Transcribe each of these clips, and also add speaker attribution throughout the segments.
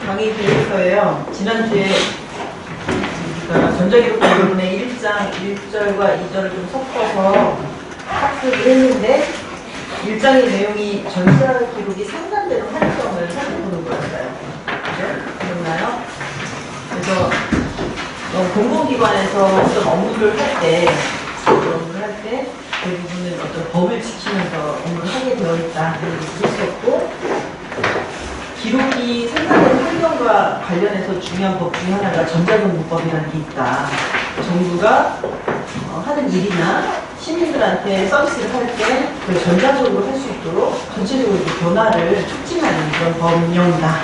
Speaker 1: 강의 대회서예요. 지난주에 전자기록 부분의 1장 1절과 2절을 좀 섞어서 학습을 했는데 1장의 내용이 전자기록이 상단되는 활성을 살펴보는 거였어요. 기억나요? 그래서 공공기관에서 어떤 업무를 할 때 대부분은 어떤 법을 지키면서 업무를 하게 되어 있다. 그런 얘기를 했었고, 기록이 생산되는 환경과 관련해서 중요한 법 중에 하나가 전자정보법이라는 게 있다. 정부가 하는 일이나 시민들한테 서비스를 할 때 그걸 전자적으로 할 수 있도록 전체적으로 변화를 촉진하는 그런 법령이다.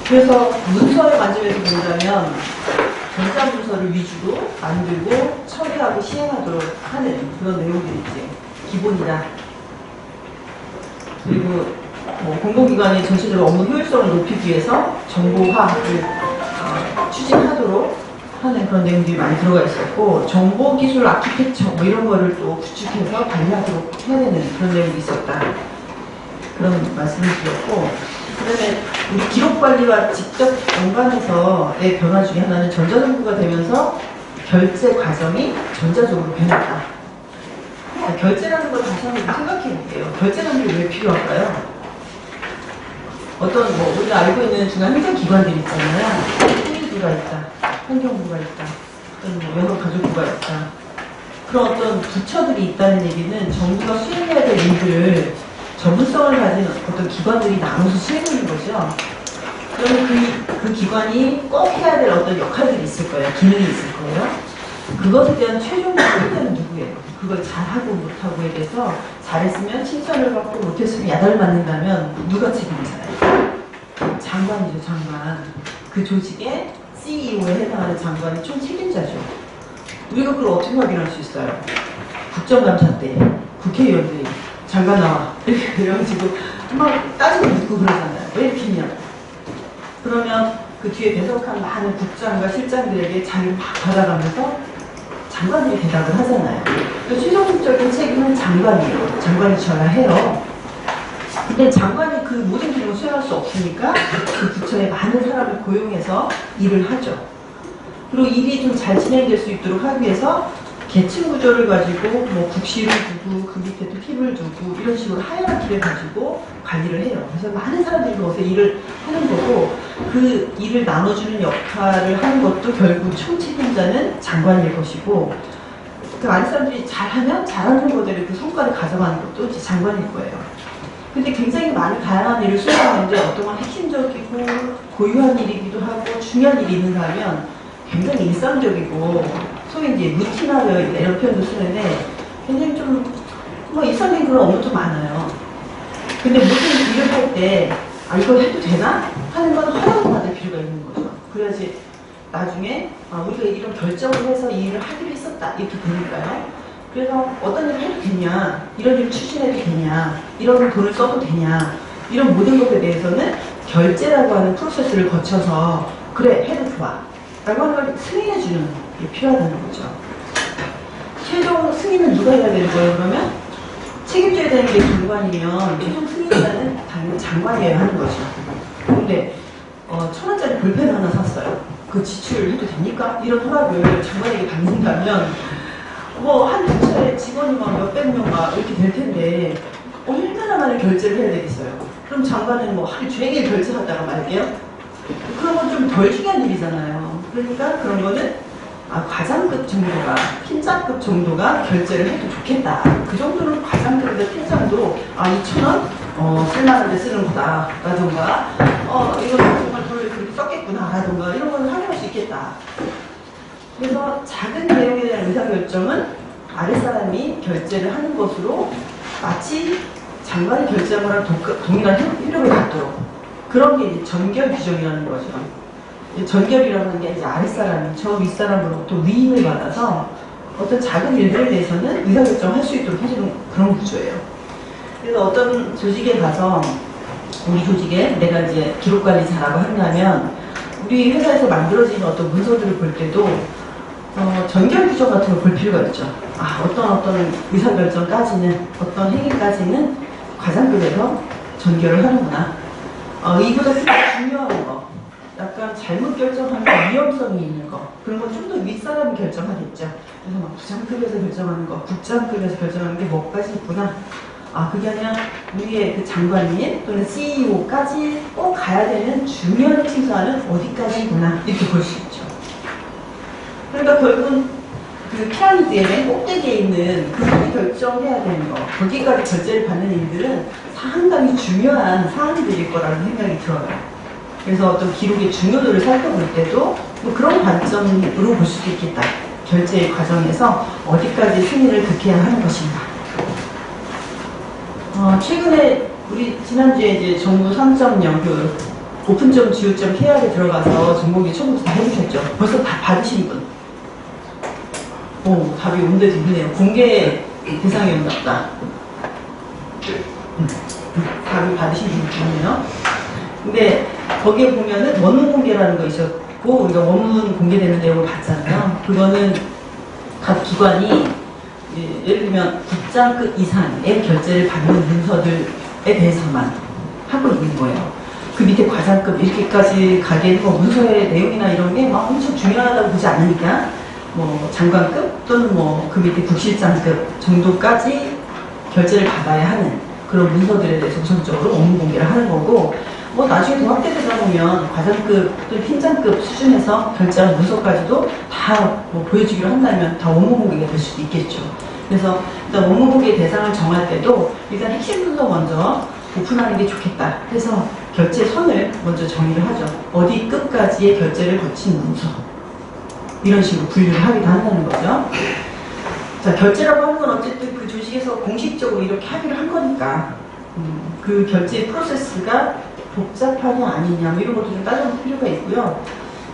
Speaker 1: 그래서 문서의 관점에서 본다면 전자문서를 위주로 만들고 처리하고 시행하도록 하는 그런 내용들이 이제 기본이다. 그리고 공공기관이 전체적으로 업무 효율성을 높이기 위해서 정보화를 추진하도록 하는 그런 내용들이 많이 들어가 있었고, 정보기술 아키텍처 이런 거를 또 구축해서 관리하도록 해야 되는 그런 내용이 있었다. 그런 말씀을 드렸고, 그 다음에 우리 기록관리와 직접 연관해서의 변화 중에 하나는 전자정부가 되면서 결제 과정이 전자적으로 변했다. 결제라는 걸 다시 한번 생각해 볼게요. 결제라는 게 왜 필요할까요? 어떤 우리가 알고 있는 중간 행정기관들이 있잖아요. 통일부가 있다, 환경부가 있다, 어떤 여러 가족부가 있다. 그런 어떤 부처들이 있다는 얘기는 정부가 수행해야 될 일들을 전문성을 가진 어떤 기관들이 나눠서 수행하는 거죠. 그러면 그 기관이 꼭 해야 될 어떤 역할들이 있을 거예요. 기능이 있을 거예요. 그것에 대한 최종 책임자는 누구예요? 그걸 잘하고 못하고에 대해서 잘했으면 칭찬을 받고 못했으면 야단을 맞는다면 누가 책임지나요? 장관이죠, 장관. 그 조직의 CEO에 해당하는 장관이 총 책임자죠. 우리가 그걸 어떻게 확인할 수 있어요? 국정감사 때 국회의원들이 장관 나와 이렇게 그래가지고 막 따지고 묻고 그러잖아요. 왜 이렇게 했냐? 그러면 그 뒤에 배석한 많은 국장과 실장들에게 자기를 막 받아가면서 장관들이 대답을 하잖아요. 그 최종적인 책임은 장관이에요. 장관이 져야 해요. 근데 장관이 그 모든 기능을 수행할 수 없으니까 그 부처에 많은 사람을 고용해서 일을 하죠. 그리고 일이 좀 잘 진행될 수 있도록 하기 위해서 계층 구조를 가지고 국시를 두고 그 밑에 또 팀을 두고 이런 식으로 하이라키를 가지고 관리를 해요. 그래서 많은 사람들이 거기서 일을 하는 거고, 그 일을 나눠주는 역할을 하는 것도 결국 총 책임자는 장관일 것이고, 그 많은 사람들이 잘하면 잘하는 거대로 그 성과를 가져가는 것도 이제 장관일 거예요. 근데 굉장히 많은 다양한 일을 수행하는데 어떤 건 핵심적이고 고유한 일이기도 하고 중요한 일이 있는가 하면 굉장히 일상적이고 소위 이제 루틴화되어 있다 이런 표현도 쓰는데 굉장히 좀 일상적인 그런 업무도 많아요. 근데 무슨 일을 할 때 이걸 해도 되나? 하는 건 허락을 받을 필요가 있는 거죠. 그래야지 나중에 우리가 이런 결정을 해서 이 일을 하기로 했었다 이렇게 되니까요. 그래서 어떤 일을 해도 되냐, 이런 일을 추진해도 되냐, 이런 돈을 써도 되냐, 이런 모든 것에 대해서는 결제라고 하는 프로세스를 거쳐서 그래 해도 좋아 라고 하는 걸 승인해주는 게 필요하다는 거죠. 최종 승인은 누가 해야 되는 거예요? 그러면 책임져야 되는 게 장관이면 최종 승인자는 당연히 장관이어야 하는 거죠. 근데 1,000원짜리 볼펜 하나 샀어요. 그 지출해도 됩니까? 이런 허락을 장관에게 받는다면 한 부처에 직원이 막 몇백 명 이렇게 될 텐데 얼마나 많은 결제를 해야 되겠어요? 그럼 장관은 하루 종일 결제하다가 말게요? 그런 건 좀 덜 중요한 일이잖아요. 그러니까 그런 거는 과장급 정도가, 팀장급 정도가 결제를 해도 좋겠다. 그 정도는 과장급인데 팀장도 2,000원? 쓸만한 데 쓰는 거다. 라던가, 이거 정말 돈을 그렇게 썼겠구나. 라던가, 이런 거는 확인할 수 있겠다. 그래서 작은 내용에 대한 의사결정은 아랫사람이 결제를 하는 것으로 마치 장관이 결제한 거랑 동일한 효력을 갖도록, 그런 게 이제 전결 규정이라는 거죠. 전결이라는 게 이제 아랫사람이 저 윗사람으로부터 위임을 받아서 어떤 작은 일들에 대해서는 의사결정을 할 수 있도록 해주는 그런 구조예요. 그래서 어떤 조직에 가서 우리 조직에 내가 이제 기록관리 잘하고 한다면 우리 회사에서 만들어지는 어떤 문서들을 볼 때도 전결 규정 같은 걸 볼 필요가 있죠. 어떤 의사결정까지는, 어떤 행위까지는 과장급에서 전결을 하는구나. 이보다 좀 중요한 거, 약간 잘못 결정하면 위험성이 있는 거, 그런 건 좀 더 윗사람이 결정하겠죠. 그래서 막 부장급에서 결정하는 거, 국장급에서 결정하는 게 뭐까지 있구나. 그게 아니라 우리의 그 장관님 또는 CEO까지 꼭 가야 되는 중요한 심사는 어디까지구나, 이렇게 볼 수 있죠. 그러니까 결국은 그 피라미드의 맨 꼭대기에 있는 그분이 결정해야 되는 거, 거기까지 결제를 받는 일들은 상당히 중요한 사안들일 거라는 생각이 들어요. 그래서 어떤 기록의 중요도를 살펴볼 때도 뭐 그런 관점으로 볼 수도 있겠다. 결제 과정에서 어디까지 승인을 극해야 하는 것인가. 최근에 우리 지난주에 이제 정부 3.0 그 오픈점 지우점 계약에 들어가서 정보기 처음부터 다 해주셨죠. 벌써 다 받으신 분. 답이 온데도 있네요. 공개 대상이었나 보다. 답을 받으신 분이 있네요. 근데 거기에 보면은 원문 공개라는 거 있었고, 우리가 원문 공개되는 내용을 봤잖아요. 그거는 각 기관이 예를 들면 국장급 이상의 결제를 받는 문서들에 대해서만 하고 있는 거예요. 그 밑에 과장급 이렇게까지 가기에는 뭐 문서의 내용이나 이런 게 막 엄청 중요하다고 보지 않으니까 뭐 장관급 또는 뭐 그 밑에 국실장급 정도까지 결제를 받아야 하는 그런 문서들에 대해서 우선적으로 업무 공개를 하는 거고, 뭐 나중에 더 확대되다 보면 과장급 또는 팀장급 수준에서 결제한 문서까지도 다 뭐 보여주기로 한다면 다 업무 공개가 될 수도 있겠죠. 그래서 일단 업무 공개 대상을 정할 때도 일단 핵심 문서 먼저 오픈하는 게 좋겠다 해서 결제 선을 먼저 정의를 하죠. 어디 끝까지의 결제를 거친 문서, 이런 식으로 분류를 하기도 한다는 거죠. 자, 결제라고 하는 건 어쨌든 그 조직에서 공식적으로 이렇게 하기로 한 거니까 그 결제 프로세스가 복잡하냐 아니냐 뭐 이런 것도 좀 따져볼 필요가 있고요.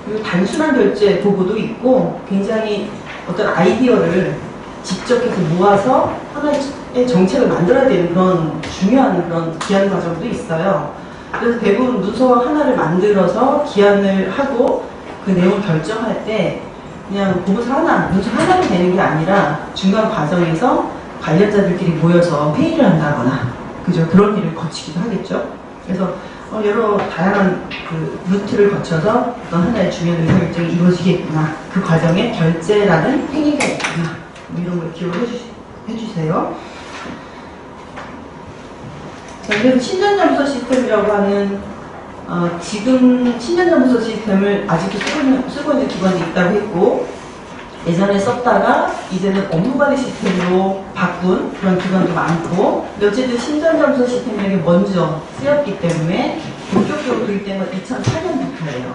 Speaker 1: 그리고 단순한 결제 도구도 있고 굉장히 어떤 아이디어를 직접 해서 모아서 하나의 정책을 만들어야 되는 그런 중요한 그런 기한 과정도 있어요. 그래서 대부분 문서 하나를 만들어서 기한을 하고 그 내용을 결정할 때 그냥 보고서 하나, 문서 하나로 되는 게 아니라 중간 과정에서 관련자들끼리 모여서 회의를 한다거나, 그죠? 그런 일을 거치기도 하겠죠. 그래서 여러 다양한 그 루트를 거쳐서 어떤 하나의 중요한 의사결정이 이루어지겠구나. 그 과정에 결제라는 행위가 있구나. 뭐 이런 걸 기억을 해주세요. 자, 그래서 신전점수 시스템이라고 하는 지금 신전점수 시스템을 아직도 쓰고 있는 기관이 있다고 했고, 예전에 썼다가 이제는 업무관리 시스템으로 바꾼 그런 기관도 많고, 근데 어쨌든 신전점수 시스템이라는 게 먼저 쓰였기 때문에 본격적으로 도입된 건 2004년부터예요.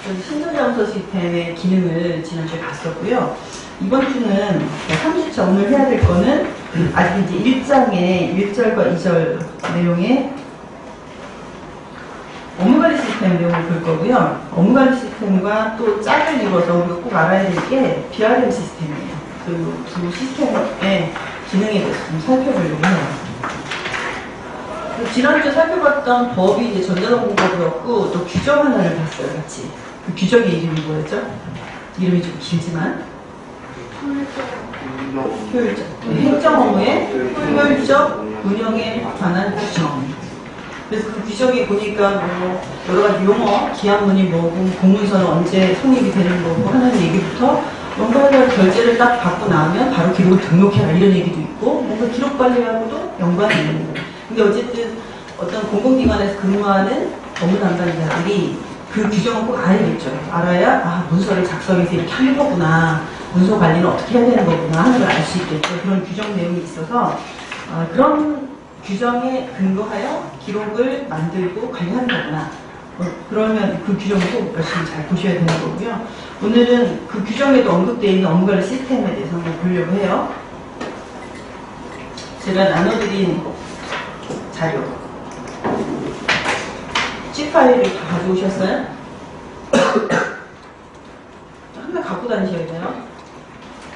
Speaker 1: 그래서 신전점수 시스템의 기능을 지난주에 봤었고요. 이번 주는 30차 오늘 해야 될 거는 아직 이제 1장의 1절과 2절 내용에 업무관리 시스템 내용을 볼 거고요. 업무관리 시스템과 또 짝을 이루어서 우리가 꼭 알아야 될 게 BRM 시스템이에요. 그 두 시스템의 기능에 대해서 좀 살펴보려고 해요. 지난주에 살펴봤던 법이 이제 전자정보법이었고, 또 규정 하나를 봤어요, 같이. 그 규정의 이름이 뭐였죠? 이름이 좀 길지만. 효율적. 행정 업무의 효율적 운영에 관한 규정. 그래서 그 규정에 보니까 뭐 여러 가지 용어, 기한문이 뭐고, 공문서는 언제 성립이 되는 거고 하는 얘기부터 뭔가를 결제를 딱 받고 나면 바로 기록을 등록해라 이런 얘기도 있고, 뭔가 기록 관리하고도 연관이 있는 거고. 근데 어쨌든 어떤 공공기관에서 근무하는 업무 담당자들이 그 규정을 꼭 알아야겠죠. 알아야 문서를 작성해서 이렇게 하는 거구나, 문서 관리는 어떻게 해야 되는 거구나 하는 걸 알 수 있겠죠. 그런 규정 내용이 있어서 그런 규정에 근거하여 기록을 만들고 관리하는 거구나. 그러면 그 규정을 꼭 열심히 잘 보셔야 되는 거고요. 오늘은 그 규정에도 언급되어 있는 업무관리 시스템에 대해서 한번 보려고 해요. 제가 나눠드린 자료, C 파일을 다 가져오셨어요? 한번 갖고 다니셔야 돼요.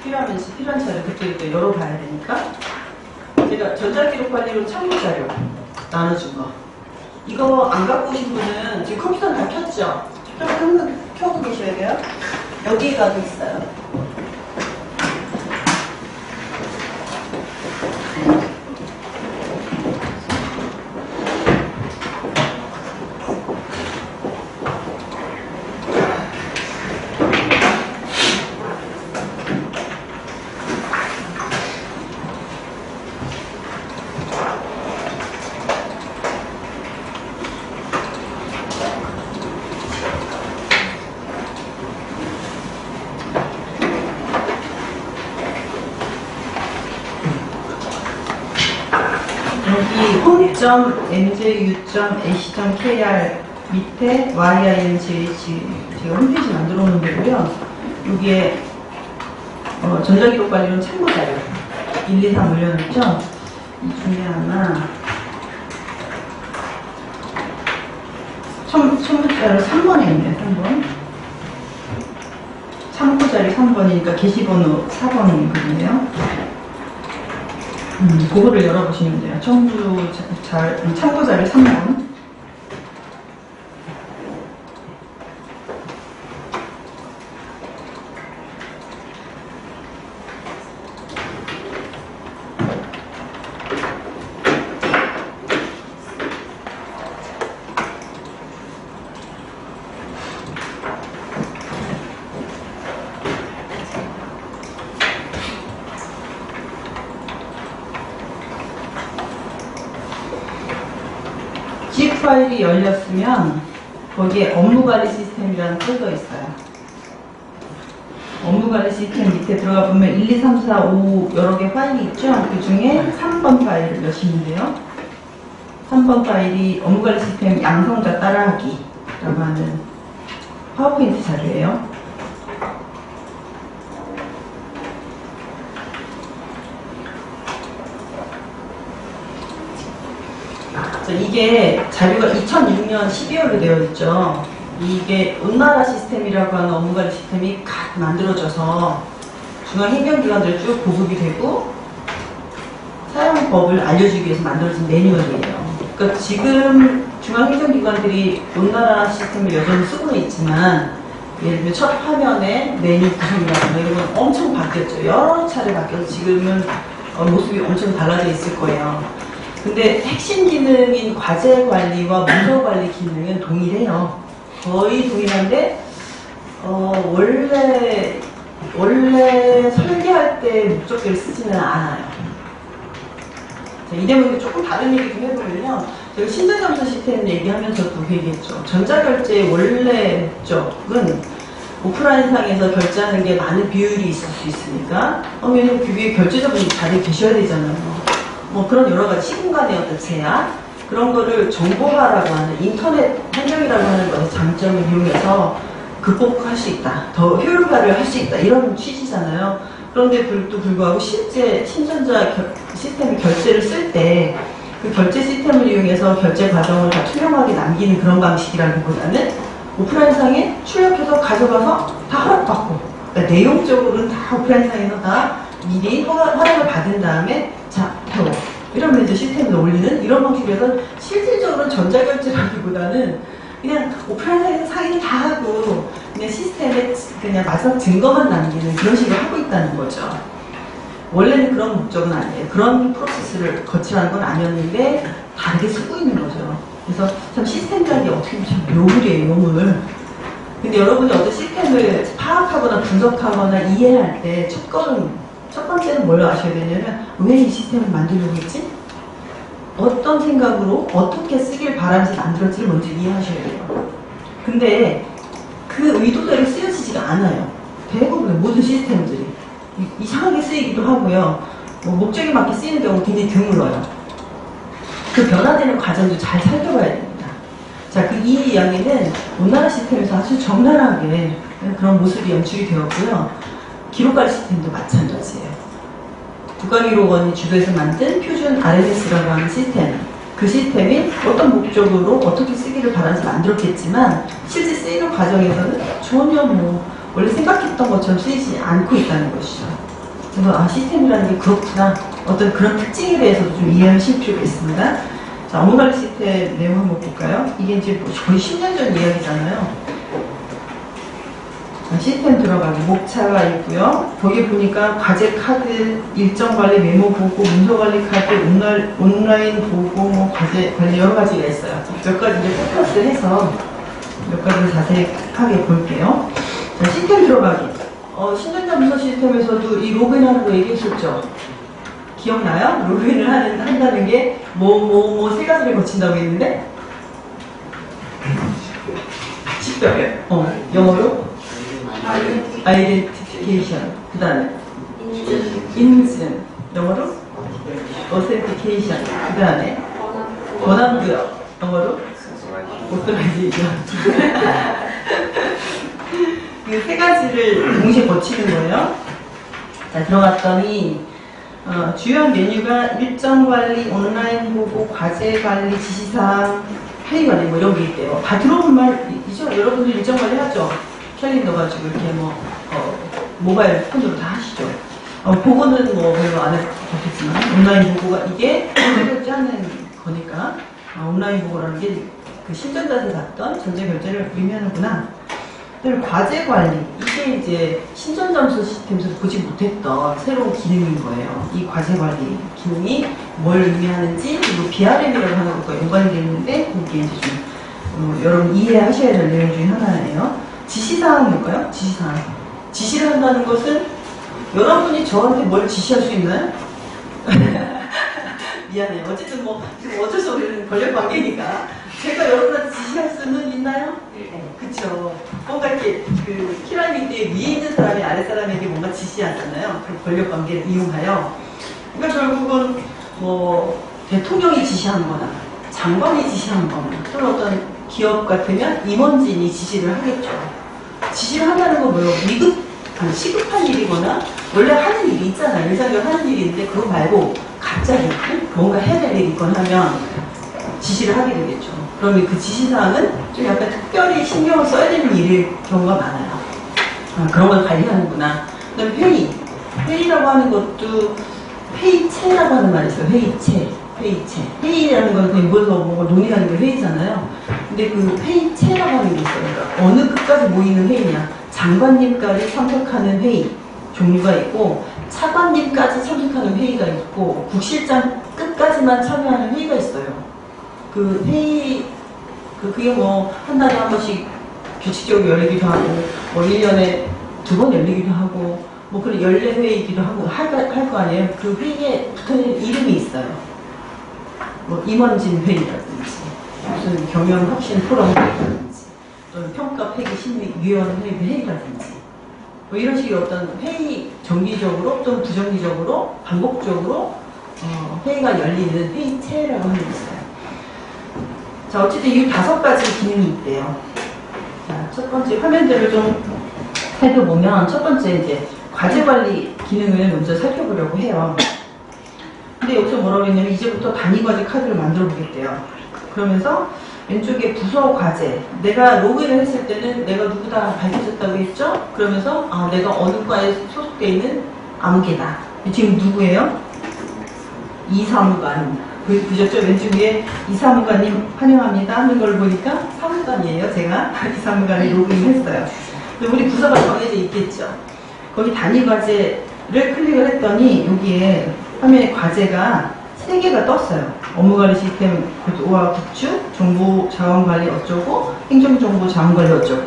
Speaker 1: 필요한 자료 그때 열어봐야 되니까. 제가 전자기록관리로 참고자료 나눠준 거. 이거 안 갖고 오신 분은 지금 컴퓨터는 다 켰죠? 항상 켜고 계셔야 돼요. 여기에 가도 있어요. g.nju.ac.kr 밑에 YINGH 제가 홈페이지 만들어 놓은 데고요. 여기에 전자기록 관리론 참고 자료 1, 2, 3 올려놓죠. 이 중에 하나 첨부자료 3번에 있네요. 3번 참고자료 3번이니까 게시번호 4번이거든요. 그거를 열어보시면 돼요. 참고자료 3번. zip 파일이 열렸으면 거기에 업무관리 시스템이라는 폴더 있어요. 업무관리 시스템 밑에 들어가 보면 1, 2, 3, 4, 5 여러 개 파일이 있죠. 그 중에 3번 파일을 여시면 돼요. 3번 파일이 업무관리 시스템 양성자 따라하기라고 하는 파워포인트 자료예요. 이게 자료가 2006년 12월로 되어 있죠. 이게 온나라 시스템이라고 하는 업무관리 시스템이 각 만들어져서 중앙행정기관들 쭉 보급이 되고 사용법을 알려주기 위해서 만들어진 매뉴얼이에요. 그러니까 지금 중앙행정기관들이 온나라 시스템을 여전히 쓰고는 있지만 예를 들면 첫 화면에 메뉴 구성이라든가 이런 건 엄청 바뀌었죠. 여러 차례 바뀌어서 지금은 모습이 엄청 달라져 있을 거예요. 근데 핵심 기능인 과제 관리와 문서 관리 기능은 동일해요. 거의 동일한데 원래 설계할 때 목적대로 쓰지는 않아요. 자, 이 대목에 조금 다른 얘기 좀 해보면요. 제가 신전점수 시스템 얘기하면서도 그 얘기했죠. 전자결제의 원래 목적은 오프라인상에서 결제하는 게 많은 비율이 있을 수 있으니까 왜냐면 그 위에 결제자분이 자리에 계셔야 되잖아요. 뭐 그런 여러 가지 시공간의 어떤 제약 그런 거를 정보화라고 하는 인터넷 환경이라고 하는 것의 장점을 이용해서 극복할 수 있다. 더 효율화를 할 수 있다. 이런 취지잖아요. 그런데 또 불구하고 실제 신전자 시스템 결제를 쓸 때 그 결제 시스템을 이용해서 결제 과정을 다 투명하게 남기는 그런 방식이라기보다는 오프라인상에 출력해서 가져가서 다 허락받고 그러니까 내용적으로는 다 오프라인상에서 다 미리 허락을 받은 다음에 자, 펴. 이러면 이제 시스템을 올리는 이런 방식에서 실질적으로 전자결제라기보다는 그냥 오프라인상에서 사인을 다 하고 그냥 시스템에 그냥 마지막 증거만 남기는 그런 식으로 하고 있다는 거죠. 원래는 그런 목적은 아니에요. 그런 프로세스를 거치라는 건 아니었는데 다르게 쓰고 있는 거죠. 그래서 참 시스템이라는 게 어떻게 보면 참 요물이에요, 요물. 근데 여러분이 어떤 시스템을 파악하거나 분석하거나 이해할 때 첫 번째는 뭘 아셔야 되냐면 왜 이 시스템을 만들려고 했지? 어떤 생각으로 어떻게 쓰길 바라면서 만들었지를 먼저 이해하셔야 돼요. 근데 그 의도대로 쓰여지지가 않아요. 대부분의 모든 시스템들이 이상하게 쓰이기도 하고요. 목적에 맞게 쓰이는 경우가 굉장히 드물어요. 그 변화되는 과정도 잘 살펴봐야 됩니다. 자, 이 이야기는 온나라 시스템에서 아주 적나라하게 그런 모습이 연출이 되었고요. 기록관리 시스템도 마찬가지예요. 국가기록원이 주도해서 만든 표준 RMS라고 하는 시스템. 그 시스템이 어떤 목적으로 어떻게 쓰기를 바라면서 만들었겠지만 실제 쓰이는 과정에서는 전혀 원래 생각했던 것처럼 쓰이지 않고 있다는 것이죠. 그래서 시스템이라는 게 그렇구나. 어떤 그런 특징에 대해서도 좀 이해하실 필요가 있습니다. 자, 업무관리 시스템 내용 한번 볼까요? 이게 이제 거의 10년 전 이야기잖아요. 시스템 들어가기 목차가 있고요. 거기 보니까 과제 카드, 일정 관리 메모 보고, 문서 관리 카드, 온라인 보고, 과제 관리 여러 가지가 있어요. 몇 가지 이제 포커스를 해서 몇 가지를 자세하게 볼게요. 자, 시스템 들어가기. 신전자 문서 시스템에서도 이 로그인하는 거 얘기했었죠. 기억나요? 로그인을 한다는 게 세 가지를 거친다고 했는데? 식별이요? 영어로? 아이덴티피케이션. 그 다음에 인증. 영어로? 어센티케이션. 그 다음에 권한도요. 영어로? 오토라이제이션. 그 세 가지를 동시에 거치는 거예요. 자, 들어갔더니 주요한 메뉴가 일정 관리, 온라인 보고, 과제 관리, 지시사항, 회의 관리 뭐 이런 게 있대요. 다 들어본 말이죠? 여러분들 일정 관리 하죠? 캘린더 가지고 이렇게 모바일 폰으로 다 하시죠? 보고는 뭐 별로 안 해도 좋겠지만 온라인 보고가 이게 전제 짜는 거니까 온라인 보고라는 게 그 신전자에서 봤던 전제 결제를 의미하는구나. 그리고 과제 관리, 이게 이제 신전점수 시스템에서 보지 못했던 새로운 기능인 거예요. 이 과제 관리 기능이 뭘 의미하는지, 그리고 BRM이라고 하는 것과 연관이 되어 있는데, 그게 이제 좀, 여러분 이해하셔야 될 내용 중에 하나예요. 지시사항이 뭘까요? 지시사항. 지시를 한다는 것은, 여러분이 저한테 뭘 지시할 수 있나요? 미안해요. 어쨌든 뭐, 지금 어쩔 수 없는 권력 관계니까. 제가 여러분한테 지시할 수는 있나요? 네. 그쵸. 뭔가 이렇게 그 피라미드에 위에 있는 사람이 아래 사람에게 뭔가 지시하잖아요. 그 권력 관계를 이용하여. 그러니까 결국은 뭐 대통령이 지시한 거나 장관이 지시한 거나 또는 어떤 기업 같으면 임원진이 지시를 하겠죠. 지시를 한다는 건 뭐예요? 시급한 일이거나 원래 하는 일이 있잖아요. 일상적으로 하는 일이 있는데 그거 말고 갑자기 뭔가 해야 될 일이 있거나 하면 지시를 하게 되겠죠. 그러면 그 지시사항은 좀 약간 특별히 신경을 써야 되는 일일 경우가 많아요. 그런 걸 관리하는구나. 그 다음에 회의. 회의라고 하는 것도 회의체라고 하는 말이 있어요. 회의체. 회의라는 건 그냥 모여서 뭔가 논의하는 게 회의잖아요. 근데 그 회의체라고 하는 게 있어요. 그러니까 어느 끝까지 모이는 회의냐. 장관님까지 참석하는 회의 종류가 있고, 차관님까지 참석하는 회의가 있고, 국실장 끝까지만 참여하는 회의가 있어요. 그 회의, 그게 뭐, 한 달에 한 번씩 규칙적으로 열리기도 하고, 뭐, 1년에 2번 열리기도 하고, 뭐, 그런 연례회의이기도 하고, 할 거 아니에요? 그 회의에 붙어 있는 이름이 있어요. 뭐, 임원진 회의라든지, 무슨 경영 혁신 포럼 회의라든지, 또는 평가 폐기 심의위원회 회의라든지, 뭐, 이런 식의 어떤 회의, 정기적으로 또는 부정기적으로, 반복적으로, 회의가 열리는 회의체라고 하는 게 있어요. 자, 어쨌든 이 5가지 기능이 있대요. 자, 첫 번째 화면들을 좀 살펴보면, 첫 번째 이제 과제 관리 기능을 먼저 살펴보려고 해요. 근데 여기서 뭐라고 했냐면, 이제부터 단위 과제 카드를 만들어 보겠대요. 그러면서 왼쪽에 부서 과제. 내가 로그인을 했을 때는 내가 누구다 밝혀졌다고 했죠? 그러면서, 내가 어느 과에 소속되어 있는 아무개다. 지금 누구예요? 이사무관. 보셨죠? 왼쪽 위에 이사무관님 환영합니다 하는 걸 보니까 사무관이에요. 제가 이사무관에 로그인했어요. 우리 부서가 정해져 있겠죠. 거기 단위 과제를 클릭을 했더니 여기에 화면에 과제가 3개가 떴어요. 업무관리 시스템 고도화 구축, 정보자원관리 어쩌고, 행정정보자원관리 어쩌고.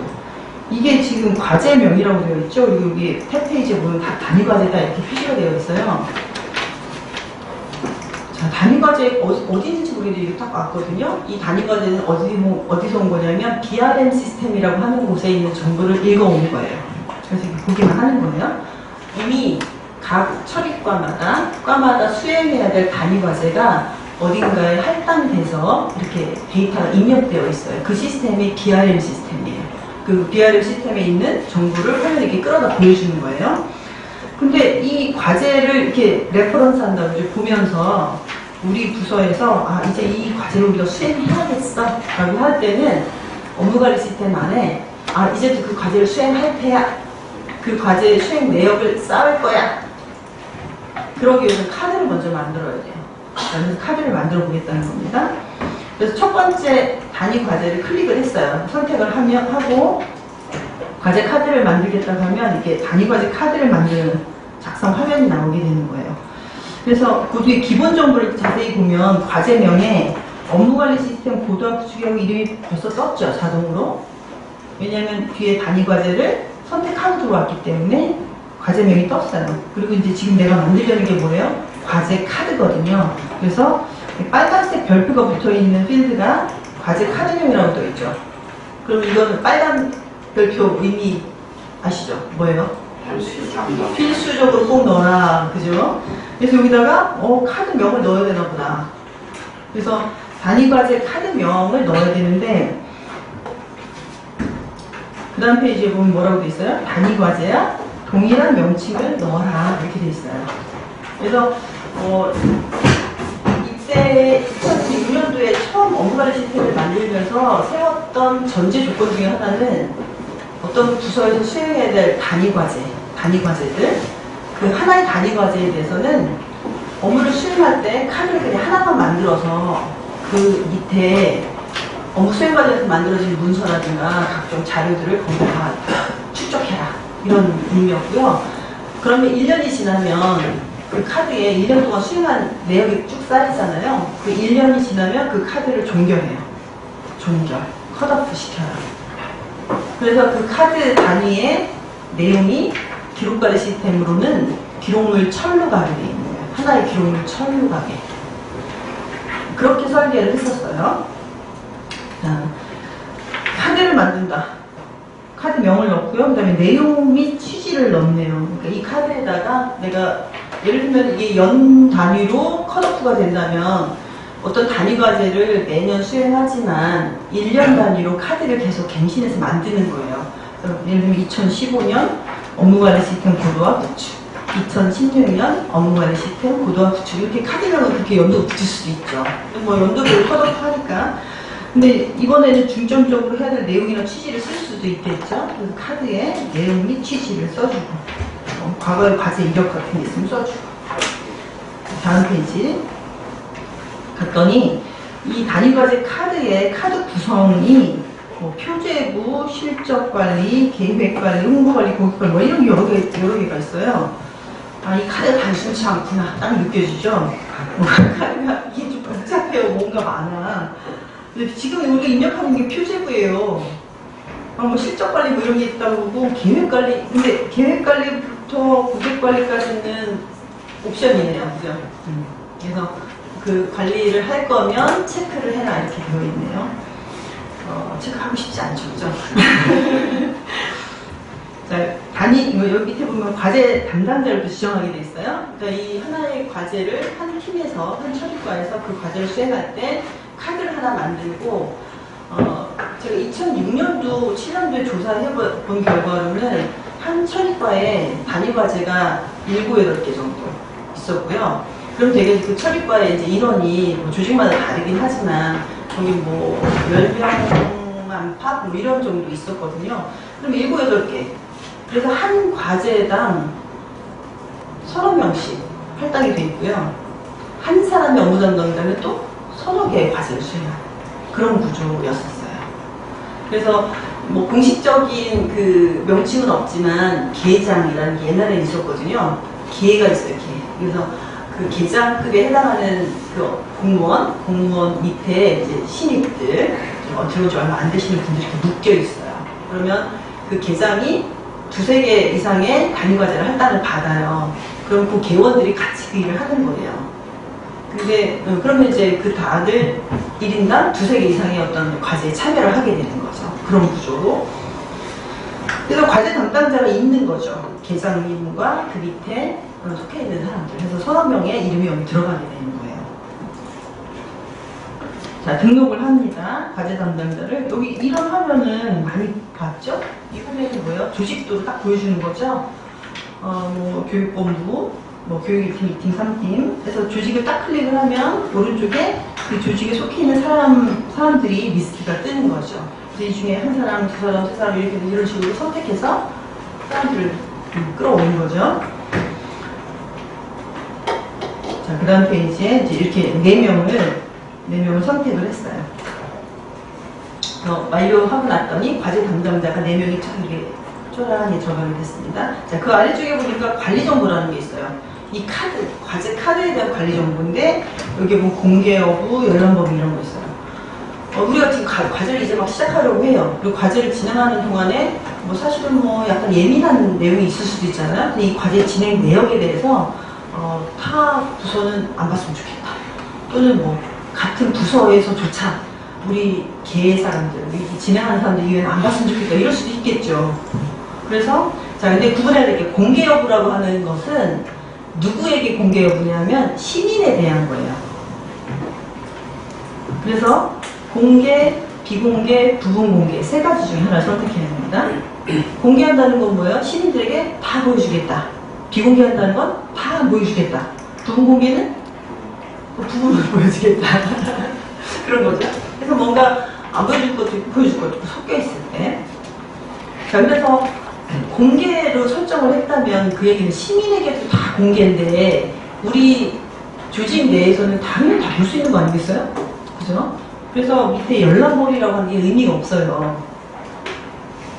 Speaker 1: 이게 지금 과제명이라고 되어 있죠. 그리고 여기 탭 페이지에 보면 다 단위 과제다 이렇게 표시가 되어 있어요. 자, 단위과제 어디 있는지 모르겠는데 이게 딱 왔거든요. 이 단위과제는 어디서 온 거냐면 BRM 시스템이라고 하는 곳에 있는 정보를 읽어온 거예요. 그래서 이렇게 보기만 하는 거예요. 이미 각 과마다 수행해야 될 단위과제가 어딘가에 할당돼서 이렇게 데이터가 입력되어 있어요. 그 시스템이 BRM 시스템이에요. 그 BRM 시스템에 있는 정보를 화면에 이렇게 끌어다 보여주는 거예요. 근데 이 과제를 이렇게 레퍼런스 한다고 이제 보면서 우리 부서에서 이제 이 과제를 우리가 수행해야겠어 라고 할 때는 업무관리 시스템 안에 이제부터 그 과제를 수행할 테야. 그 과제의 수행 내역을 쌓을 거야. 그러기 위해서 카드를 먼저 만들어야 돼요. 그래서 카드를 만들어 보겠다는 겁니다. 그래서 첫 번째 단위 과제를 클릭을 했어요. 선택을 하고 과제 카드를 만들겠다고 하면 이렇게 단위 과제 카드를 만드는 작성 화면이 나오게 되는 거예요. 그래서 그 뒤에 기본 정보를 자세히 보면 과제명에 업무관리 시스템 고도화 구축이라고 이름이 벌써 떴죠, 자동으로. 왜냐하면 뒤에 단위 과제를 선택하고 들어왔기 때문에 과제명이 떴어요. 그리고 이제 지금 내가 만들려는 게 뭐예요? 과제 카드거든요. 그래서 빨간색 별표가 붙어 있는 필드가 과제 카드명이라고 떠 있죠. 그럼 이거는 빨간 별표 의미 아시죠? 뭐예요? 필수적으로 꼭 넣어라. 그죠? 그래서 여기다가 카드명을 넣어야 되나 보다. 그래서 단위과제 카드명을 넣어야 되는데, 그 다음 페이지에 보면 뭐라고 돼 있어요? 단위과제야 동일한 명칭을 넣어라 이렇게 돼 있어요. 그래서 이때 2006년도에 처음 업무관리 시스템을 만들면서 세웠던 전제 조건 중에 하나는 어떤 부서에서 수행해야 될 단위과제들, 그 하나의 단위과제에 대해서는 업무를 수행할 때 카드를 그냥 하나만 만들어서 그 밑에 업무 수행 과정에서 만들어진 문서라든가 각종 자료들을 거기다 다 축적해라 이런 의미였고요. 그러면 1년이 지나면 그 카드에 1년 동안 수행한 내역이 쭉 쌓이잖아요. 그 1년이 지나면 그 카드를 종결해요. 컷오프 시켜요. 그래서 그 카드 단위의 내용이 기록관리 시스템으로는 기록물 철로 가게 되어 있는 거예요. 하나의 기록물 철로 가게. 그렇게 설계를 했었어요. 자, 카드를 만든다. 카드명을 넣고요. 그 다음에 내용 및 취지를 넣네요. 그러니까 이 카드에다가 내가 예를 들면 이게 연 단위로 컷오프가 된다면 어떤 단위 과제를 매년 수행하지만 1년 단위로 카드를 계속 갱신해서 만드는 거예요. 예를 들면 2015년 업무관리 시스템 고도화 구축, 2016년 업무관리 시스템 고도화 구축, 이렇게 카드명은 그렇게 연도가 붙일 수도 있죠. 뭐 연도별로 컷오프 하니까. 근데 이번에는 중점적으로 해야 될 내용이나 취지를 쓸 수도 있겠죠. 그래서 카드에 내용 및 취지를 써주고, 과거의 과제 이력 같은 게 있으면 써주고. 다음 페이지 갔더니 이 단위과제 카드의 카드 구성이 뭐 표제부, 실적관리, 계획관리, 홍보관리, 고객관리 뭐 이런 게 여러 개가 있어요. 아, 이 카드가 단순치 않구나 딱 느껴지죠. 카드가 이게 좀 복잡해요. 뭔가 많아. 근데 지금 우리가 입력하는 게 표제부예요. 뭐 실적관리 뭐 이런 게 있다고 그러고 계획관리, 근데 계획관리부터 고객관리까지는 옵션이네요. 그죠? 그래서 그 관리를 할 거면 체크를 해라 이렇게 되어 있네요. 체크하고 싶지 않죠. 그죠? 자, 여기 밑에 보면 과제 담당자를 지정하게 돼 있어요. 그러니까 이 하나의 과제를 한 팀에서, 한 처리과에서 그 과제를 수행할 때 카드를 하나 만들고, 제가 2006년도, 7년도에 조사해본 결과로는 한 처리과에 단위 과제가 7, 8개 정도 있었고요. 그럼 되게 그 처리과의 이제 인원이 뭐 조직마다 다르긴 하지만, 거기 뭐 10명 안팎 뭐 이런 정도 있었거든요. 그럼 7, 8개. 그래서 한 과제당 30명씩 할당이 돼 있고요. 한 사람이 업무 담당자는 또 서너 개의 과제를 수행하는 그런 구조였었어요. 그래서 뭐 공식적인 그 명칭은 없지만 계장이라는 게 옛날에 있었거든요. 계가 있어요, 계. 그래서 그 계장급에 해당하는 그 공무원 밑에 이제 신입들, 들어온 지 얼마 안 되시는 분들이 이렇게 묶여 있어요. 그러면 그 계장이 2, 3개 이상의 단위과제를 할당을 받아요. 그럼 그 개원들이 같이 그 일을 하는 거예요. 근데 그러면 이제 그 다들 1인당 2, 3개 이상의 어떤 과제에 참여를 하게 되는 거죠. 그런 구조로. 그래서 과제 담당자가 있는 거죠. 계장님과 그 밑에 속해 있는 사람들. 그래서 서너 명의 이름이 여기 들어가게 되는 거예요. 자, 등록을 합니다. 과제 담당자를. 여기 이런 화면은 많이 봤죠? 이 화면이 뭐예요? 조직도를 딱 보여주는 거죠? 뭐 교육본부, 뭐 교육 1팀, 2팀, 3팀. 그래서 조직을 딱 클릭을 하면 오른쪽에 그 조직에 속해 있는 사람들이 리스트가 뜨는 거죠. 그래서 이 중에 한 사람, 두 사람, 세 사람 이런 식으로 선택해서 사람들을 끌어오는 거죠. 자, 그 다음 페이지에 이제 이렇게 4명을 선택을 했어요. 완료하고 났더니 과제 담당자가 4명이 참 이게 쪼란히 들어가게 됐습니다. 자, 그 아래쪽에 보니까 관리 정보라는 게 있어요. 이 카드, 과제 카드에 대한 관리 정보인데, 여기 뭐 공개 여부, 열람 범위 이런 거 있어요. 우리가 지금 과제를 이제 막 시작하려고 해요. 그리고 과제를 진행하는 동안에 뭐 사실은 뭐 약간 예민한 내용이 있을 수도 있잖아요. 근데 이 과제 진행 내역에 대해서 타 부서는 안 봤으면 좋겠다. 또는 뭐 같은 부서에서조차 우리 개 사람들, 우리 진행하는 사람들 이외에는 안 봤으면 좋겠다. 이럴 수도 있겠죠. 그래서 자, 근데 구분해야 될 게 공개 여부라고 하는 것은 누구에게 공개 여부냐면 시민에 대한 거예요. 그래서 공개, 비공개, 부분 공개 세 가지 중에 하나를 선택해야 됩니다. 공개한다는 건 뭐예요? 시민들에게 다 보여주겠다. 비공개한다는 건 다 안 보여주겠다. 부분 공개는 부분을 보여주겠다. 그런 거죠. 그래서 뭔가 안 보여줄 것도 있고 보여줄 것도 있고 섞여 있을 때. 자, 그래서 공개로 설정을 했다면 그 얘기는 시민에게도 다 공개인데 우리 조직 내에서는 당연히 다 볼 수 있는 거 아니겠어요? 그죠? 그래서 밑에 열람몰이라고 하는 게 의미가 없어요.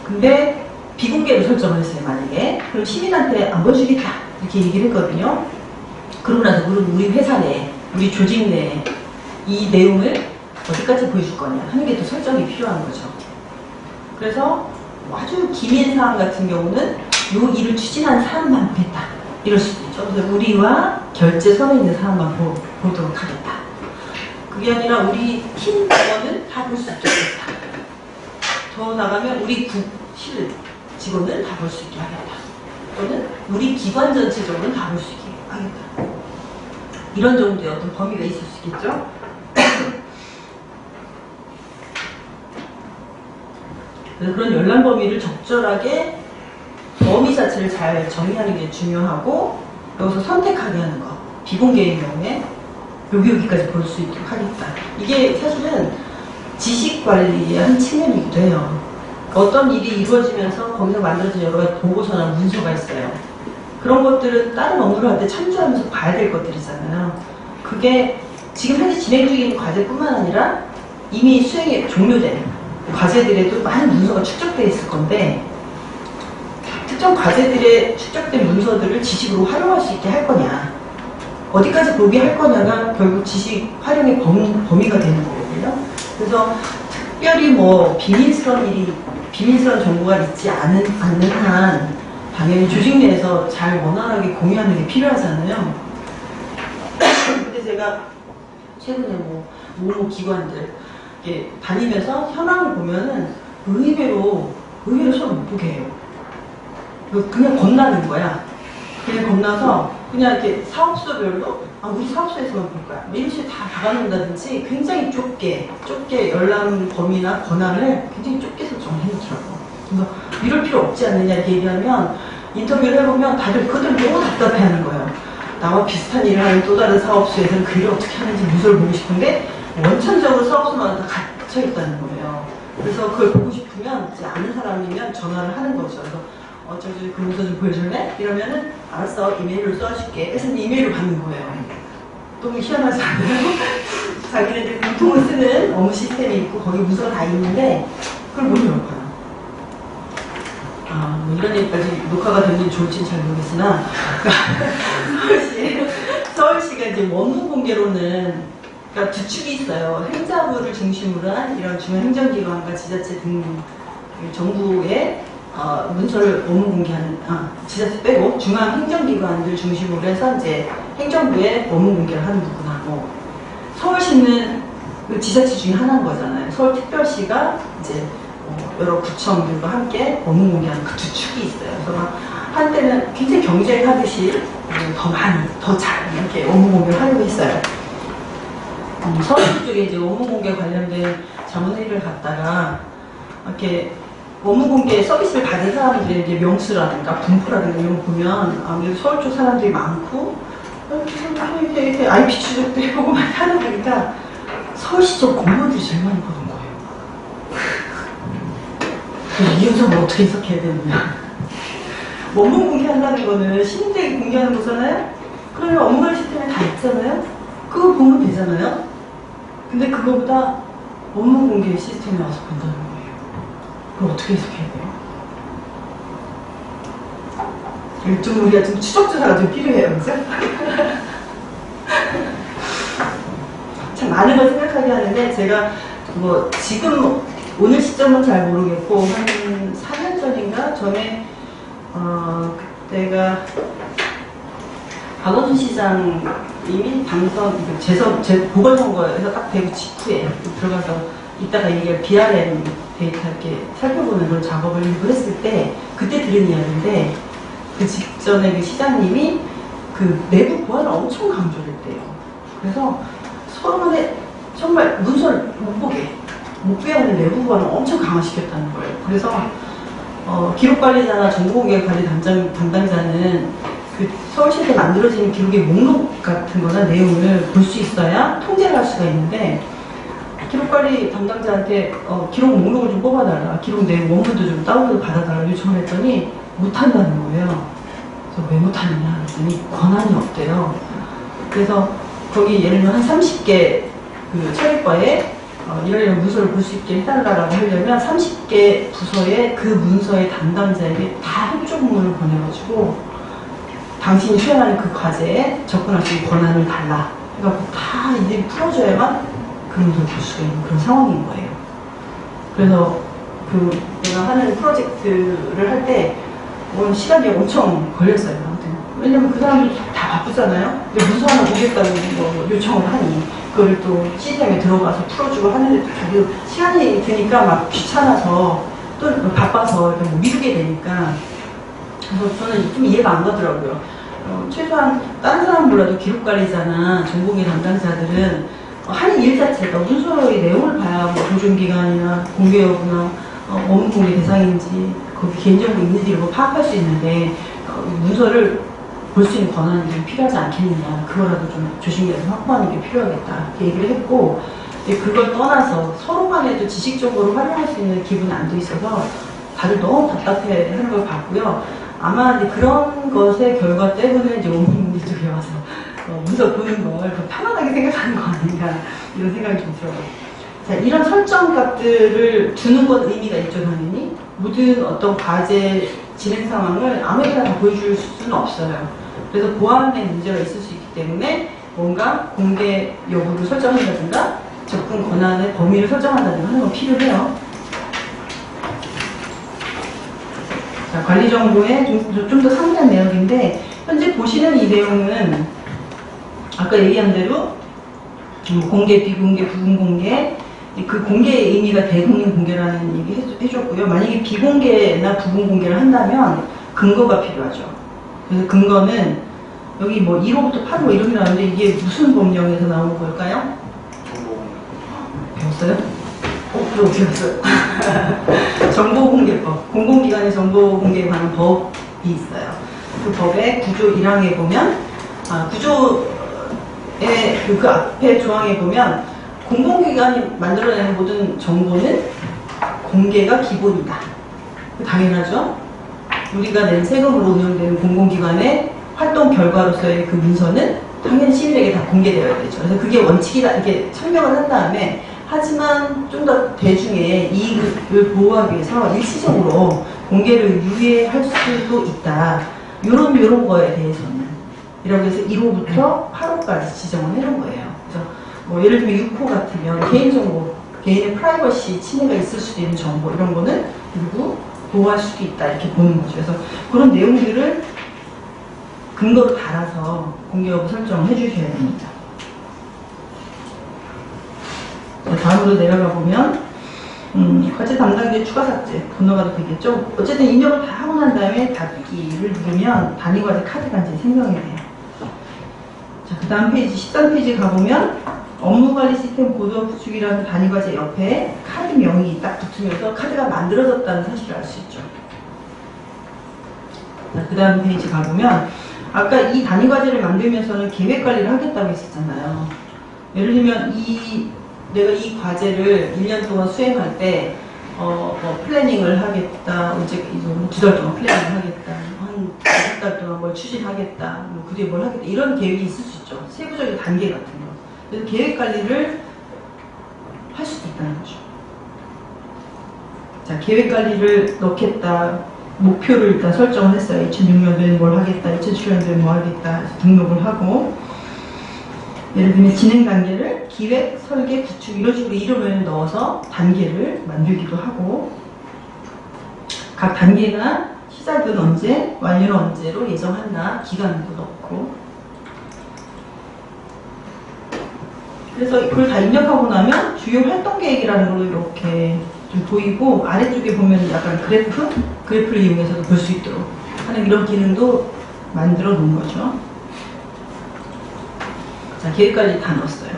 Speaker 1: 근데 비공개로 설정을 했어요, 만약에. 그럼 시민한테 안 보여주겠다. 이렇게 얘기를 했거든요. 그러고 나서 우리 회사 내에, 우리 조직 내에 이 내용을 어디까지 보여줄 거냐 하는 게 또 설정이 필요한 거죠. 그래서 아주 기밀 사항 같은 경우는 요 일을 추진한 사람만 보겠다. 이럴 수도 있죠. 그래서 우리와 결제선에 있는 사람만 보도록 하겠다. 그게 아니라 우리 팀 직원은 다 볼 수 있게 하겠다. 더 나가면 우리 국실 직원은 다 볼 수 있게 하겠다. 또는 우리 기관 전체적으로는 다 볼 수 있게 하겠다. 이런 정도의 어떤 범위가 있을 수 있겠죠. 그래서 그런 열람 범위를 적절하게 범위 자체를 잘 정의하는 게 중요하고 여기서 선택하게 하는 거. 비공개인 경우에 여기까지 볼 수 있도록 하겠다. 이게 사실은 지식 관리의 한 측면이기도 해요. 어떤 일이 이루어지면서 거기서 만들어진 여러 가지 보고서나 문서가 있어요. 그런 것들은 다른 업무를 할 때 참조하면서 봐야 될 것들이잖아요. 그게 지금 현재 진행 중인 과제뿐만 아니라 이미 수행이 종료된 과제들에도 많은 문서가 축적되어 있을 건데 특정 과제들의 축적된 문서들을 지식으로 활용할 수 있게 할 거냐, 어디까지 보게 할 거냐가 결국 지식 활용의 범위가 되는 거거든요. 그래서 특별히 뭐 비밀스러운 정보가 있지 않는 한 당연히 조직 내에서 잘 원활하게 공유하는 게 필요하잖아요. 근데 제가 최근에 뭐 기관들 이렇게 다니면서 현황을 보면은 의외로 서로 못 보게 해요. 그냥 겁나는 거야. 그냥 겁나서 그냥 이렇게 사업소별로 우리 사업소에서만 볼 거야. 이런 식으로 다 박아놓는다든지 굉장히 좁게 열람 범위나 권한을 굉장히 좁게 설정을 해놓더라고. 그래서 이럴 필요 없지 않느냐 이렇게 얘기하면 인터뷰를 해보면 다들 그들 너무 답답해하는 거예요. 나와 비슷한 일을 하는 또 다른 사업소에서는 그 일을 어떻게 하는지 문서를 보고 싶은데 원천적으로 사업소마다 다 갇혀있다는 거예요. 그래서 그걸 보고 싶으면 이제 아는 사람이면 전화를 하는 거죠. 그래서 저기 그 문서 좀 보여줄래? 이러면은 알았어, 이메일로 써줄게. 그래서 이메일을 받는 거예요. 너무 희한하지 않아요? 자기네들 공통을 쓰는 업무 시스템이 있고 거기 문서가 다 있는데 그걸 못 열어봐요. 뭐 이런 얘기까지 녹화가 되는지 좋을지는 잘 모르겠으나 서울시가 이제 원무 공개로는 그러니까 두 축이 있어요. 행자부를 중심으로 한 이런 중앙행정기관과 지자체 등 정부의 문서를 업무 공개하는, 지자체 빼고 중앙행정기관들 중심으로 해서 이제 행정부의 업무 공개를 하는 부분하고, 서울시는 그 지자체 중에 하나인 거잖아요. 서울특별시가 이제 여러 구청들과 함께 업무 공개하는 그 두 축이 있어요. 그래서 한때는 굉장히 경쟁하듯이 더 많이, 더 잘 이렇게 업무 공개를 하려고 했어요. 서울시 쪽에 이제 업무 공개 관련된 자문회의를 갔다가 이렇게 업무 공개 서비스를 받은 사람들의 이제 명수라든가 분포라든가 이런 거 보면 아무래도 서울 쪽 사람들이 많고 이렇게 IP 추적도 해보고 많이 하다 보니까 서울시 쪽 공무원들이 제일 많이 보는 거예요. 이 현상을 어떻게 해석해야 되느냐. 업무 공개한다는 거는 시민들에게 공개하는 거잖아요. 그러면 업무관리 시스템에 다 있잖아요. 그거 보면 되잖아요. 근데 그거보다 업무 공개 시스템에 와서 본다는 거예요. 그걸 어떻게 해석해야 돼요? 좀 우리가 좀 추적조사가 좀 필요해요, 그죠? 참 많은 걸 생각하게 하는데 제가 뭐 지금 오늘 시점은 잘 모르겠고 한 4년 전인가 전에 그때가 박원순 시장님이 당선 보궐선거에서 딱 되고 직후에 들어가서 이따가 얘기할 BRM 데이터 이렇게 살펴보는 그런 작업을 일부 했을 때 그때 들은 이야기인데 그 직전에 그 시장님이 그 내부 보안을 엄청 강조를 했대요. 그래서 서로 간에 정말 문서를 못 보게 하는 내부 보안을 엄청 강화시켰다는 거예요. 그래서 기록관리자나 정보공개관리 담당자는 그 서울시에 만들어지는 기록의 목록 같은 거나 내용을 볼 수 있어야 통제를 할 수가 있는데, 기록관리 담당자한테 기록 목록을 좀 뽑아달라, 기록 내용 원문도 좀 다운로드 받아달라 요청을 했더니 못한다는 거예요. 그래서 왜 못하느냐 했더니 권한이 없대요. 그래서 거기 예를 들면 한 30개 그 처리과에 이런 문서를 볼 수 있게 해달라고 하려면 30개 부서에 그 문서의 담당자에게 다 협조문을 보내가지고 당신이 수행하는 그 과제에 접근할 수 있는 권한을 달라 해갖고 다 이제 풀어줘야만 그 문서를 볼 수가 있는 그런 상황인 거예요. 그래서 그 내가 하는 프로젝트를 할 때 시간이 엄청 걸렸어요. 아무튼 왜냐면 그 사람들 다 바쁘잖아요. 근데 문서 하나 보겠다고 요청을 하니 그걸 또 시스템에 들어가서 풀어주고 하는데 또 자기도 시간이 드니까 막 귀찮아서 또 바빠서 뭐 미루게 되니까, 그래서 저는 좀 이해가 안 가더라고요. 최소한 다른 사람 몰라도 기록관리자나 정보공개 담당자들은 하는 일 자체가 문서의 내용을 봐야 뭐 보존기간이나 공개 여부나 업무 공개 대상인지 거기 개인정보 있는지 이런 거 파악할 수 있는데 문서를 볼 수 있는 권한이 좀 필요하지 않겠느냐, 그거라도 좀 조심해서 확보하는 게 필요하겠다 이렇게 얘기를 했고, 그걸 떠나서 서로 간에도 지식적으로 활용할 수 있는 기분이 안 돼 있어서 다들 너무 답답해 하는 걸 봤고요. 아마 이제 그런 것의 결과 때문에 이제 원문문이 쪽에 와서 문서 보는 걸 더 편안하게 생각하는 거 아닌가 이런 생각이 좀 들어요. 자, 이런 설정 값들을 두는 건 의미가 있죠, 당연히. 모든 어떤 과제 진행 상황을 아무에게나 다 보여줄 수는 없어요. 그래서 보안에 문제가 있을 수 있기 때문에 뭔가 공개 여부를 설정한다든가 접근 권한의 범위를 설정한다든가 하는 건 필요해요. 자, 관리 정보의 좀 더 상세한 내용인데, 현재 보시는 이 내용은 아까 얘기한 대로 공개, 비공개, 부분공개, 그 공개의 의미가 대국민 공개라는 얘기 해줬고요. 만약에 비공개나 부분공개를 한다면 근거가 필요하죠. 그래서 근거는 여기 뭐 1호부터 8호 이렇게 나오는데 이게 무슨 법령에서 나오는 걸까요? 배웠어요? 그거 배웠어요. 정보공개법. 공공기관의 정보공개에 관한 법이 있어요. 그 법의 구조 1항에 보면, 구조의 그 앞에 조항에 보면, 공공기관이 만들어내는 모든 정보는 공개가 기본이다. 당연하죠. 우리가 낸 세금으로 운영되는 공공기관의 활동 결과로서의 그 문서는 당연히 시민에게 다 공개되어야 되죠. 그래서 그게 원칙이다 이렇게 설명을 한 다음에, 하지만 좀 더 대중의 이익을 보호하기 위해서 일시적으로 공개를 유예할 수도 있다. 요런 거에 대해서는. 이라고 해서 1호부터 8호까지 지정을 해놓은 거예요. 그래서 뭐 예를 들면 6호 같으면 개인정보, 개인의 프라이버시 침해가 있을 수도 있는 정보 이런 거는 그리고 보호할 수도 있다 이렇게 보는 거죠. 그래서 그런 내용들을 근거로 달아서 공개 여부 설정을 해주셔야 됩니다. 자, 다음으로 내려가 보면 과제 담당자의 추가 삭제 건너가도 되겠죠. 어쨌든 입력을 다 하고 난 다음에 닫기를 누르면 단위과제 카드가 이제 생성이 돼요. 자, 그 다음 페이지 13페이지 가보면 업무관리 시스템 고도 구축이라는 단위과제 옆에 카드명이 딱 붙으면서 카드가 만들어졌다는 사실을 알 수 있죠. 자, 그 다음 페이지 가보면 아까 이 단위과제를 만들면서는 계획관리를 하겠다고 했었잖아요. 예를 들면 내가 이 과제를 1년 동안 수행할 때 뭐 플래닝을 하겠다, 언제 2달 동안 플래닝을 하겠다, 한 5달 동안 뭘 추진하겠다, 그 뒤에 뭘 하겠다, 이런 계획이 있을 수 있죠. 세부적인 단계 같은 거. 그래서 계획 관리를 할 수도 있다는 거죠. 자, 계획 관리를 넣겠다. 목표를 일단 설정을 했어요. 2006년도에 뭘 하겠다, 2007년도에 뭐 하겠다 등록을 하고, 예를 들면 진행 단계를 기획, 설계, 구축 이런 식으로 이름을 넣어서 단계를 만들기도 하고, 각 단계가 시작은 언제, 완료는 언제로 예정한다, 기간도 넣고. 그래서 그걸 다 입력하고 나면 주요 활동 계획이라는 걸로 이렇게 좀 보이고, 아래쪽에 보면 약간 그래프를 이용해서도 볼 수 있도록 하는 이런 기능도 만들어 놓은 거죠. 자, 계획까지 다 넣었어요.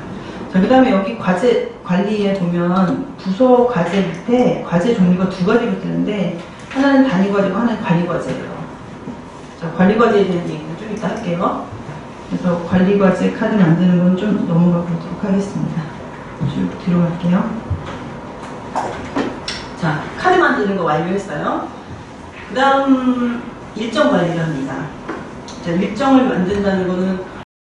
Speaker 1: 자, 그 다음에 여기 과제 관리에 보면 부서 과제 밑에 과제 종류가 두 가지로 뜨는데 하나는 단위 과제고 하나는 관리 과제예요. 자, 관리 과제에 대한 얘기는 좀 이따 할게요. 그래서 관리 과제 카드 만드는 건 좀 넘어가 보도록 하겠습니다. 쭉 들어갈게요. 자, 카드 만드는 거 완료했어요. 그 다음 일정 관리를 합니다. 자, 일정을 만든다는 거는